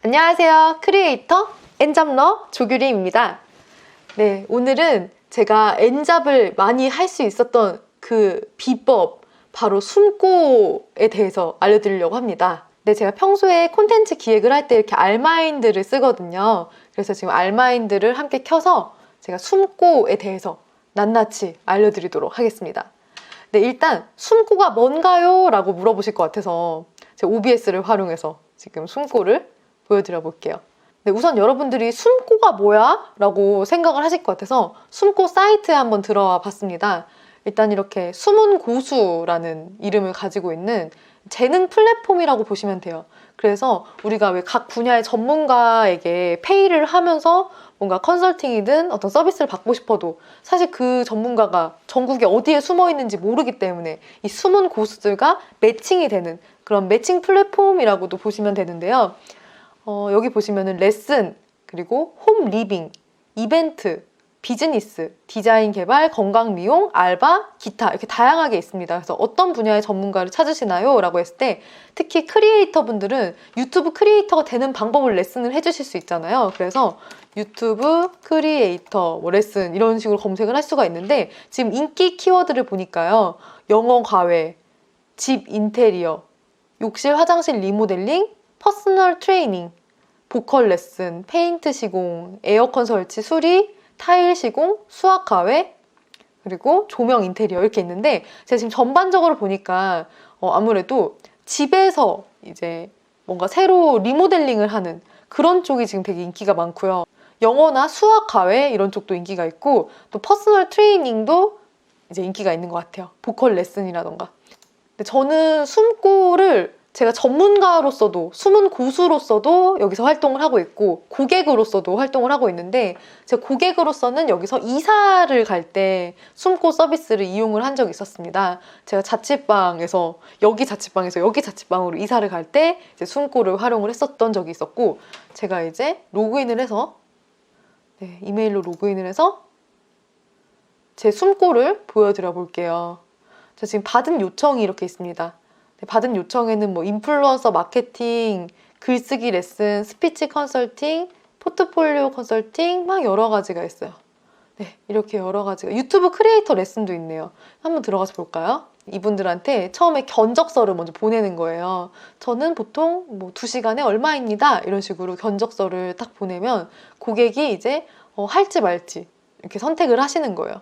안녕하세요. 크리에이터 엔잡러 조규리입니다. 네, 오늘은 제가 엔잡을 많이 할 수 있었던 그 비법, 바로 숨고에 대해서 알려드리려고 합니다. 네, 제가 평소에 콘텐츠 기획을 할 때 이렇게 알마인드를 쓰거든요. 그래서 지금 알마인드를 함께 켜서 제가 숨고에 대해서 낱낱이 알려드리도록 하겠습니다. 네, 일단 숨고가 뭔가요? 라고 물어보실 것 같아서 제가 OBS를 활용해서 지금 숨고를 보여드려 볼게요. 네, 우선 여러분들이 숨고가 뭐야? 라고 생각을 하실 것 같아서 숨고 사이트에 한번 들어와 봤습니다. 일단 이렇게 숨은 고수라는 이름을 가지고 있는 재능 플랫폼이라고 보시면 돼요. 그래서 우리가 왜 각 분야의 전문가에게 페이를 하면서 뭔가 컨설팅이든 어떤 서비스를 받고 싶어도 사실 그 전문가가 전국에 어디에 숨어 있는지 모르기 때문에 이 숨은 고수들과 매칭이 되는 그런 매칭 플랫폼이라고도 보시면 되는데요. 여기 보시면은 레슨, 그리고 홈 리빙, 이벤트, 비즈니스, 디자인 개발, 건강 미용, 알바, 기타 이렇게 다양하게 있습니다. 그래서 어떤 분야의 전문가를 찾으시나요? 라고 했을 때 특히 크리에이터 분들은 유튜브 크리에이터가 되는 방법을 레슨을 해주실 수 있잖아요. 그래서 유튜브 크리에이터 뭐 레슨 이런 식으로 검색을 할 수가 있는데 지금 인기 키워드를 보니까요. 영어 과외, 집 인테리어, 욕실 화장실 리모델링, 퍼스널 트레이닝, 보컬 레슨, 페인트 시공, 에어컨 설치, 수리, 타일 시공, 수학 과외, 그리고 조명 인테리어 이렇게 있는데 제가 지금 전반적으로 보니까 아무래도 집에서 이제 뭔가 새로 리모델링을 하는 그런 쪽이 지금 되게 인기가 많고요. 영어나 수학 과외 이런 쪽도 인기가 있고 또 퍼스널 트레이닝도 이제 인기가 있는 것 같아요. 보컬 레슨이라던가. 근데 저는 숨고를 제가 전문가로서도 숨은 고수로서도 여기서 활동을 하고 있고 고객으로서도 활동을 하고 있는데 제가 고객으로서는 여기서 이사를 갈 때 숨고 서비스를 이용을 한 적이 있었습니다. 제가 자취방에서 여기 자취방으로 이사를 갈 때 이제 숨고를 활용을 했었던 적이 있었고 제가 이제 로그인을 해서 이메일로 로그인을 해서 제 숨고를 보여드려 볼게요. 저 지금 받은 요청이 이렇게 있습니다. 받은 요청에는 뭐 인플루언서 마케팅, 글쓰기 레슨, 스피치 컨설팅, 포트폴리오 컨설팅 막 여러 가지가 있어요. 네, 이렇게 여러 가지가 유튜브 크리에이터 레슨도 있네요. 한번 들어가서 볼까요? 이분들한테 처음에 견적서를 먼저 보내는 거예요. 저는 보통 뭐 2시간에 얼마입니다. 이런 식으로 견적서를 딱 보내면 고객이 이제 할지 말지 이렇게 선택을 하시는 거예요.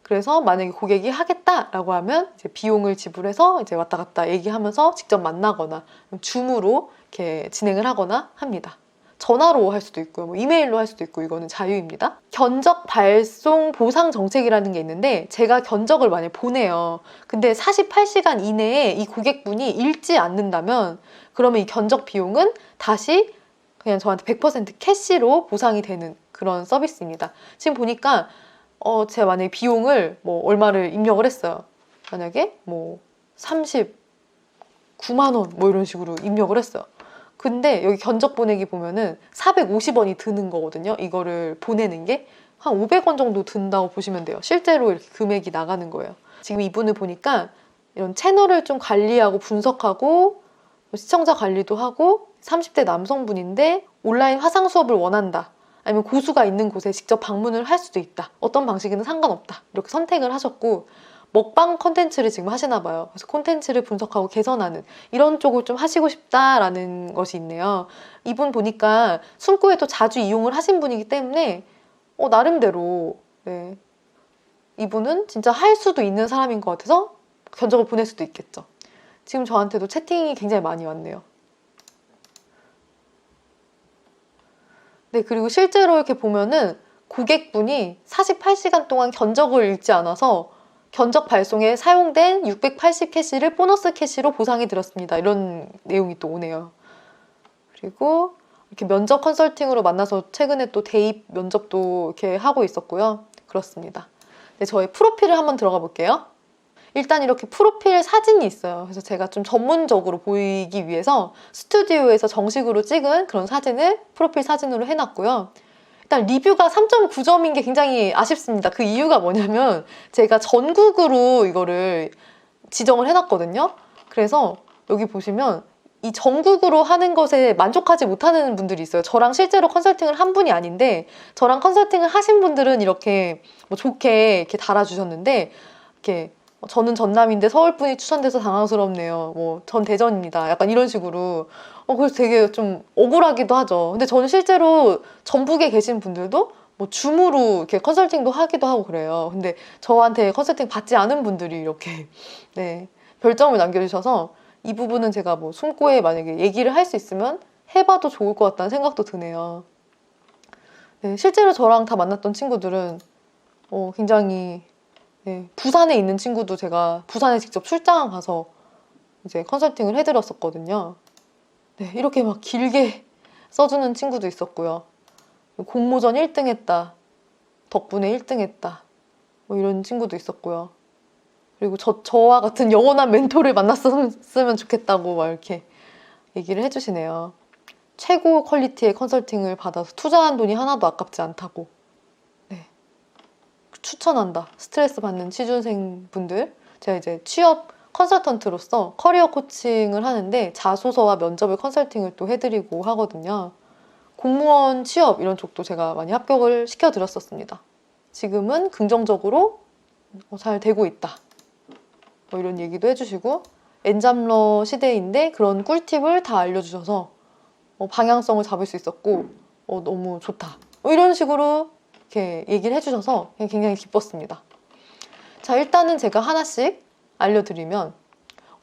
그래서 만약에 고객이 하겠다라고 하면 이제 비용을 지불해서 이제 왔다 갔다 얘기하면서 직접 만나거나 줌으로 이렇게 진행을 하거나 합니다. 전화로 할 수도 있고요. 뭐 이메일로 할 수도 있고 이거는 자유입니다. 견적 발송 보상 정책이라는 게 있는데 제가 견적을 만약에 보내요. 근데 48시간 이내에 이 고객분이 읽지 않는다면 그러면 이 견적 비용은 다시 그냥 저한테 100% 캐시로 보상이 되는 그런 서비스입니다. 지금 보니까 제가 만약에 비용을 뭐 얼마를 입력을 했어요. 만약에 뭐 39만 원 뭐 이런 식으로 입력을 했어요. 근데 여기 견적 보내기 보면은 450원이 드는 거거든요. 이거를 보내는 게 한 500원 정도 든다고 보시면 돼요. 실제로 이렇게 금액이 나가는 거예요. 지금 이분을 보니까 이런 채널을 좀 관리하고 분석하고 시청자 관리도 하고 30대 남성분인데 온라인 화상 수업을 원한다. 아니면 고수가 있는 곳에 직접 방문을 할 수도 있다. 어떤 방식이든 상관없다. 이렇게 선택을 하셨고 먹방 콘텐츠를 지금 하시나 봐요. 그래서 콘텐츠를 분석하고 개선하는 이런 쪽을 좀 하시고 싶다라는 것이 있네요. 이분 보니까 숨고에도 자주 이용을 하신 분이기 때문에 나름대로 이분은 진짜 할 수도 있는 사람인 것 같아서 견적을 보낼 수도 있겠죠. 지금 저한테도 채팅이 굉장히 많이 왔네요. 네, 그리고 실제로 이렇게 보면은 고객분이 48시간 동안 견적을 읽지 않아서 견적 발송에 사용된 680 캐시를 보너스 캐시로 보상해 드렸습니다. 이런 내용이 또 오네요. 그리고 이렇게 면접 컨설팅으로 만나서 최근에 또 대입 면접도 이렇게 하고 있었고요. 그렇습니다. 네, 저의 프로필을 한번 들어가 볼게요. 일단 이렇게 프로필 사진이 있어요. 그래서 제가 좀 전문적으로 보이기 위해서 스튜디오에서 정식으로 찍은 그런 사진을 프로필 사진으로 해놨고요. 일단 리뷰가 3.9점인 게 굉장히 아쉽습니다. 그 이유가 뭐냐면 제가 전국으로 이거를 지정을 해놨거든요. 그래서 여기 보시면 이 전국으로 하는 것에 만족하지 못하는 분들이 있어요. 저랑 실제로 컨설팅을 한 분이 아닌데 저랑 컨설팅을 하신 분들은 이렇게 뭐 좋게 이렇게 달아주셨는데 이렇게 저는 전남인데 서울분이 추천돼서 당황스럽네요. 뭐 전 대전입니다. 약간 이런 식으로 그래서 되게 좀 억울하기도 하죠. 근데 저는 실제로 전북에 계신 분들도 뭐 줌으로 이렇게 컨설팅도 하기도 하고 그래요. 근데 저한테 컨설팅 받지 않은 분들이 이렇게 네, 별점을 남겨주셔서 이 부분은 제가 뭐 숨고에 만약에 얘기를 할 수 있으면 해봐도 좋을 것 같다는 생각도 드네요. 네, 실제로 저랑 다 만났던 친구들은 굉장히 네, 부산에 있는 친구도 제가 부산에 직접 출장 가서 이제 컨설팅을 해드렸었거든요. 네, 이렇게 막 길게 써주는 친구도 있었고요. 공모전 1등 했다. 덕분에 1등 했다. 뭐 이런 친구도 있었고요. 그리고 저와 같은 영원한 멘토를 만났으면 좋겠다고 막 이렇게 얘기를 해주시네요. 최고 퀄리티의 컨설팅을 받아서 투자한 돈이 하나도 아깝지 않다고. 네. 추천한다. 스트레스 받는 취준생 분들. 제가 이제 취업 컨설턴트로서 커리어 코칭을 하는데 자소서와 면접을 컨설팅을 또 해드리고 하거든요. 공무원 취업 이런 쪽도 제가 많이 합격을 시켜드렸었습니다. 지금은 긍정적으로 잘 되고 있다. 뭐 이런 얘기도 해주시고 엔잡러 시대인데 그런 꿀팁을 다 알려주셔서 방향성을 잡을 수 있었고 너무 좋다. 이런 식으로 이렇게 얘기를 해주셔서 굉장히 기뻤습니다. 자, 일단은 제가 하나씩 알려드리면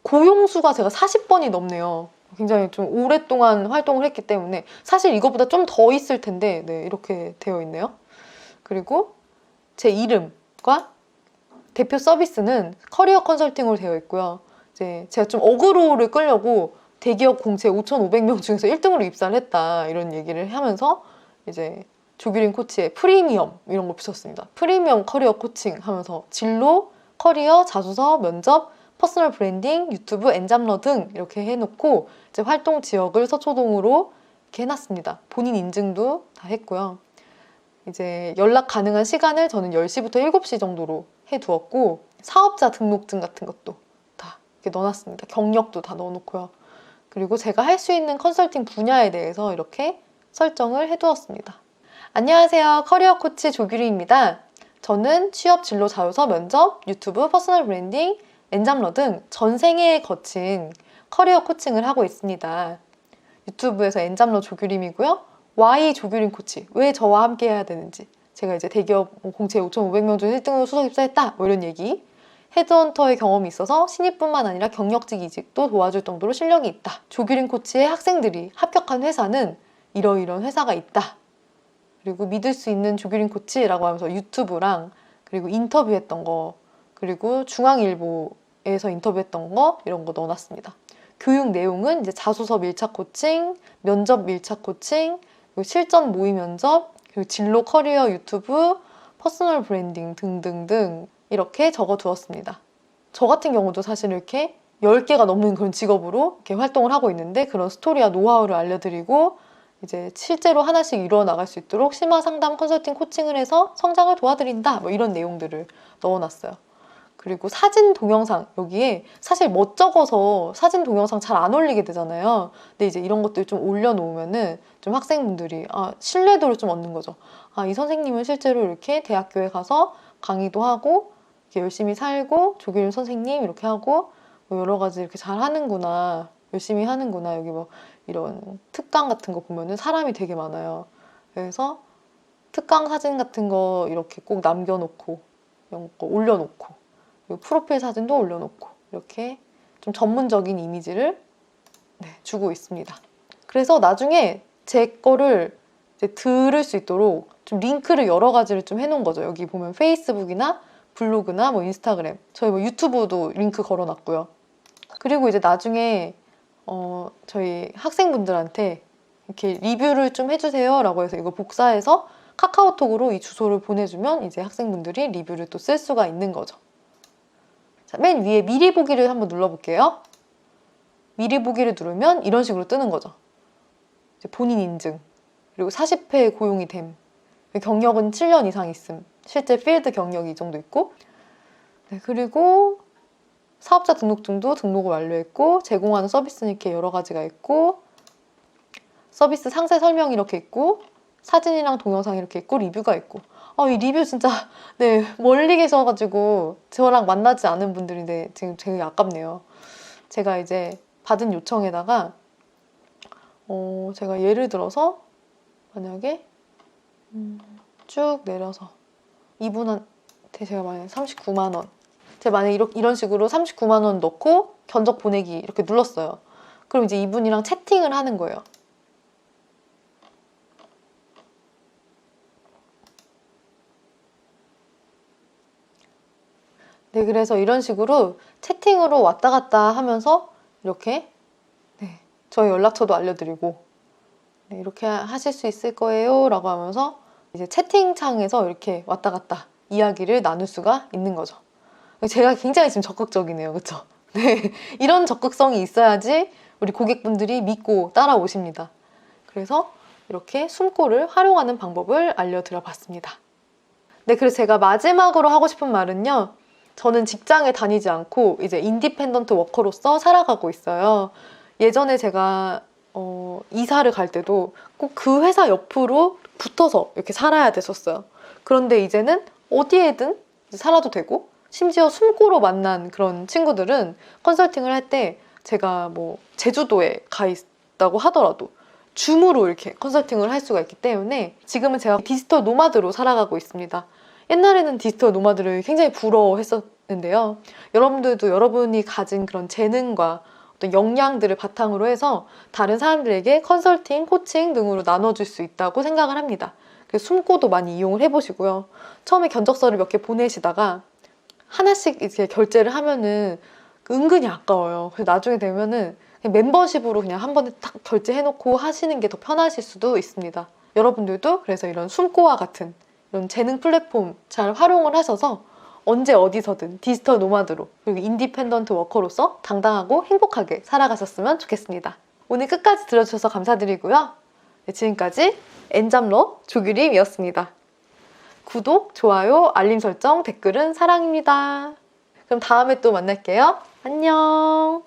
고용수가 제가 40번이 넘네요. 굉장히 좀 오랫동안 활동을 했기 때문에 사실 이거보다 좀 더 있을 텐데 네, 이렇게 되어 있네요. 그리고 제 이름과 대표 서비스는 커리어 컨설팅으로 되어 있고요. 이제 제가 좀 어그로를 끌려고 대기업 공채 5,500명 중에서 1등으로 입사를 했다 이런 얘기를 하면서 이제 조규린 코치의 프리미엄 이런 걸 붙였습니다. 프리미엄 커리어 코칭 하면서 진로, 커리어, 자소서, 면접, 퍼스널 브랜딩, 유튜브, 엔잡러 등 이렇게 해놓고 이제 활동 지역을 서초동으로 이렇게 해놨습니다. 본인 인증도 다 했고요. 이제 연락 가능한 시간을 저는 10시부터 7시 정도로 해두었고 사업자 등록증 같은 것도 다 이렇게 넣어놨습니다. 경력도 다 넣어놓고요. 그리고 제가 할 수 있는 컨설팅 분야에 대해서 이렇게 설정을 해두었습니다. 안녕하세요. 커리어 코치 조규리입니다. 저는 취업, 진로, 자소서, 면접, 유튜브, 퍼스널 브랜딩, 엔잡러 등 전생에 거친 커리어 코칭을 하고 있습니다. 유튜브에서 엔잡러 조규림이고요. Y 조규림 코치. 왜 저와 함께 해야 되는지. 제가 이제 대기업 공채 5,500명 중 1등으로 수석 입사했다. 뭐 이런 얘기. 헤드헌터의 경험이 있어서 신입뿐만 아니라 경력직 이직도 도와줄 정도로 실력이 있다. 조규림 코치의 학생들이 합격한 회사는 이러이러한 회사가 있다. 그리고 믿을 수 있는 조규림 코치라고 하면서 유튜브랑 그리고 인터뷰했던 거 그리고 중앙일보에서 인터뷰했던 거 이런 거 넣어놨습니다. 교육 내용은 이제 자소서 밀착 코칭, 면접 밀착 코칭, 그리고 실전 모의 면접, 그리고 진로 커리어 유튜브, 퍼스널 브랜딩 등등등 이렇게 적어두었습니다. 저 같은 경우도 사실 이렇게 10개가 넘는 그런 직업으로 이렇게 활동을 하고 있는데 그런 스토리와 노하우를 알려드리고 이제 실제로 하나씩 이루어 나갈 수 있도록 심화 상담 컨설팅 코칭을 해서 성장을 도와드린다 뭐 이런 내용들을 넣어놨어요. 그리고 사진 동영상 여기에 사실 멋쩍어서 사진 동영상 잘 안 올리게 되잖아요. 근데 이제 이런 것들 좀 올려놓으면은 좀 학생분들이 신뢰도를 좀 얻는 거죠. 이 선생님은 실제로 이렇게 대학교에 가서 강의도 하고 이렇게 열심히 살고 조규림 선생님 이렇게 하고 뭐 여러 가지 이렇게 잘 하는구나 열심히 하는구나. 여기 뭐 이런 특강 같은 거 보면은 사람이 되게 많아요. 그래서 특강 사진 같은 거 이렇게 꼭 남겨놓고 이런 거 올려놓고 그리고 프로필 사진도 올려놓고 이렇게 좀 전문적인 이미지를 주고 있습니다. 그래서 나중에 제 거를 이제 들을 수 있도록 좀 링크를 여러 가지를 좀 해놓은 거죠. 여기 보면 페이스북이나 블로그나 뭐 인스타그램 저희 뭐 유튜브도 링크 걸어놨고요. 그리고 이제 나중에 저희 학생분들한테 이렇게 리뷰를 좀 해주세요 라고 해서 이거 복사해서 카카오톡으로 이 주소를 보내주면 이제 학생분들이 리뷰를 또 쓸 수가 있는 거죠. 자, 맨 위에 미리 보기를 한번 눌러볼게요. 미리 보기를 누르면 이런 식으로 뜨는 거죠. 이제 본인 인증, 그리고 40회 고용이 됨, 경력은 7년 이상 있음, 실제 필드 경력이 이 정도 있고 그리고 사업자 등록증도 등록을 완료했고, 제공하는 서비스는 이렇게 여러 가지가 있고, 서비스 상세 설명이 이렇게 있고, 사진이랑 동영상이 이렇게 있고, 리뷰가 있고. 이 리뷰 진짜 네, 멀리 계셔가지고 저랑 만나지 않은 분들인데 지금 되게 아깝네요. 제가 이제 받은 요청에다가 제가 예를 들어서 만약에 쭉 내려서 이분한테 제가 만약에 39만 원, 제가 만약에 이런 식으로 39만 원 넣고 견적 보내기 이렇게 눌렀어요. 그럼 이제 이분이랑 채팅을 하는 거예요. 네, 그래서 이런 식으로 채팅으로 왔다 갔다 하면서 이렇게 저희 연락처도 알려드리고, 이렇게 하실 수 있을 거예요 라고 하면서 이제 채팅창에서 이렇게 왔다 갔다 이야기를 나눌 수가 있는 거죠. 제가 굉장히 지금 적극적이네요. 그쵸? 네, 이런 적극성이 있어야지 우리 고객분들이 믿고 따라오십니다. 그래서 이렇게 숨고를 활용하는 방법을 알려드려 봤습니다. 네, 그래서 제가 마지막으로 하고 싶은 말은요, 저는 직장에 다니지 않고 이제 인디펜던트 워커로서 살아가고 있어요. 예전에 제가 이사를 갈 때도 꼭 그 회사 옆으로 붙어서 이렇게 살아야 됐었어요. 그런데 이제는 어디에든 살아도 되고, 심지어 숨고로 만난 그런 친구들은 컨설팅을 할 때 제가 뭐 제주도에 가 있다고 하더라도 줌으로 이렇게 컨설팅을 할 수가 있기 때문에 지금은 제가 디지털 노마드로 살아가고 있습니다. 옛날에는 디지털 노마드를 굉장히 부러워했었는데요. 여러분들도 여러분이 가진 그런 재능과 어떤 역량들을 바탕으로 해서 다른 사람들에게 컨설팅, 코칭 등으로 나눠줄 수 있다고 생각을 합니다. 그래서 숨고도 많이 이용을 해보시고요. 처음에 견적서를 몇 개 보내시다가 하나씩 이렇게 결제를 하면은 은근히 아까워요. 그래서 나중에 되면은 그냥 멤버십으로 그냥 한 번에 딱 결제해놓고 하시는 게 더 편하실 수도 있습니다. 여러분들도 그래서 이런 숨고와 같은 이런 재능 플랫폼 잘 활용을 하셔서 언제 어디서든 디지털 노마드로 그리고 인디펜던트 워커로서 당당하고 행복하게 살아가셨으면 좋겠습니다. 오늘 끝까지 들어주셔서 감사드리고요. 네, 지금까지 엔잡러 조규림이었습니다. 구독, 좋아요, 알림 설정, 댓글은 사랑입니다. 그럼 다음에 또 만날게요. 안녕.